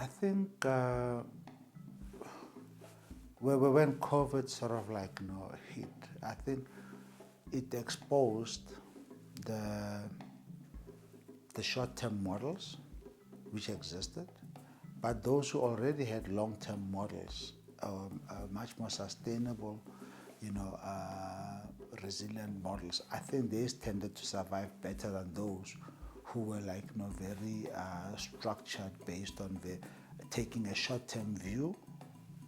I think when COVID sort of like hit, I think it exposed the short-term models which existed, but those who already had long-term models, much more sustainable, resilient models, I think these tended to survive better than those who were like very structured based on taking a short-term view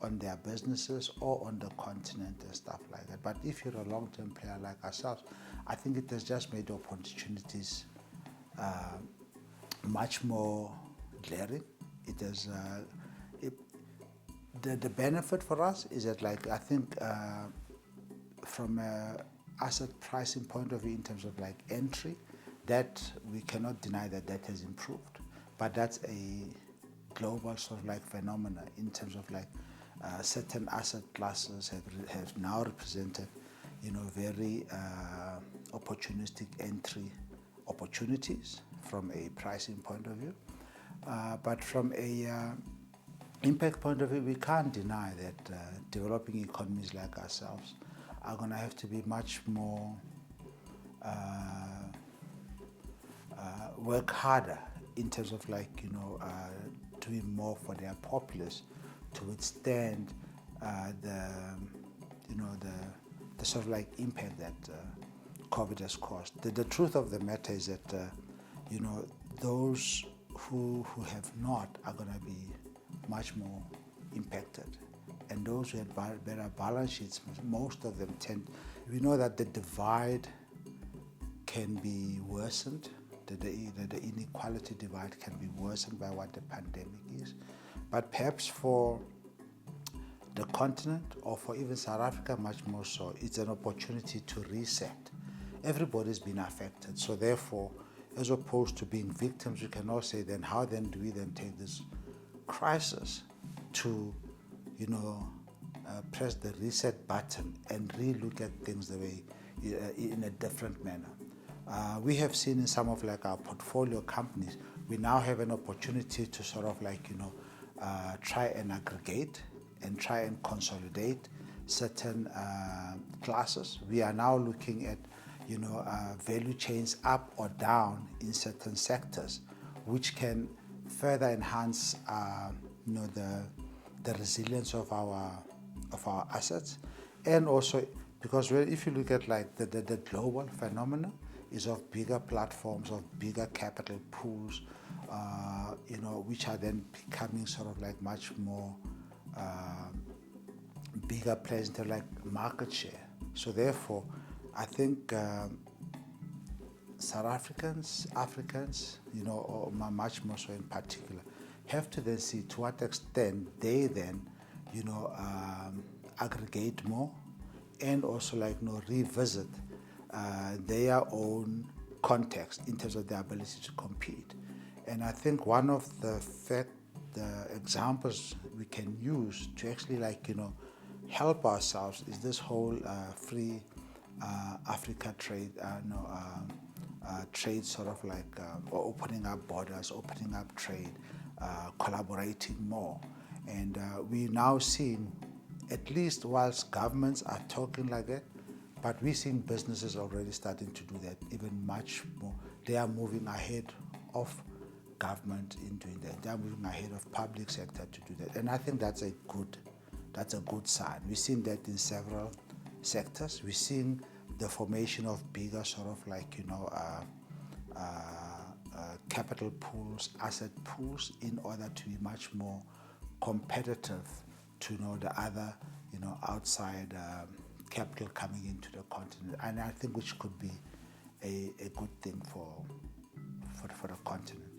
on their businesses or on the continent and stuff like that. But if you're a long-term player like ourselves, I think it has just made opportunities much more glaring. It has the benefit for us is that, like, I think from a asset pricing point of view in terms of like entry, that we cannot deny that has improved. But that's a global sort of like phenomena in terms of like certain asset classes have now represented very opportunistic entry opportunities from a pricing point of view. But from a impact point of view, we can't deny that developing economies like ourselves are going to have to be much more work harder in terms of like doing more for their populace to withstand the sort of like impact that COVID has caused. The truth of the matter is that those who have not are going to be much more impacted, and those who had better balance sheets, most of them we know that the divide can be worsened. The inequality divide can be worsened by what the pandemic is. But perhaps for the continent, or for even South Africa much more so, it's an opportunity to reset. Everybody's been affected. So therefore, as opposed to being victims, we can all say, then how then do we then take this crisis to, press the reset button and re-look at things the way, in a different manner. We have seen in some of like our portfolio companies, we now have an opportunity to sort of like, try and aggregate and try and consolidate certain classes. We are now looking at, value chains up or down in certain sectors, which can further enhance, the resilience of our assets, and also because if you look at like the global phenomena is of bigger platforms, of bigger capital pools, which are then becoming sort of like much more bigger players into like market share. So therefore, I think South Africans, or much more so in particular, have to then see to what extent they then, aggregate more, and also like revisit their own context in terms of their ability to compete. And I think one of the examples we can use to actually like help ourselves is this whole free Africa trade, trade sort of like opening up borders, opening up trade, collaborating more. And we now seeing, at least whilst governments are talking like that, but we're seeing businesses already starting to do that even much more. They are moving ahead of government in doing that. They are moving ahead of public sector to do that. And I think that's a good sign. We've seen that in several sectors. We're seeing the formation of bigger sort of like, capital pools, asset pools, in order to be much more competitive to the other, outside capital coming into the continent. And I think which could be a good thing for the continent.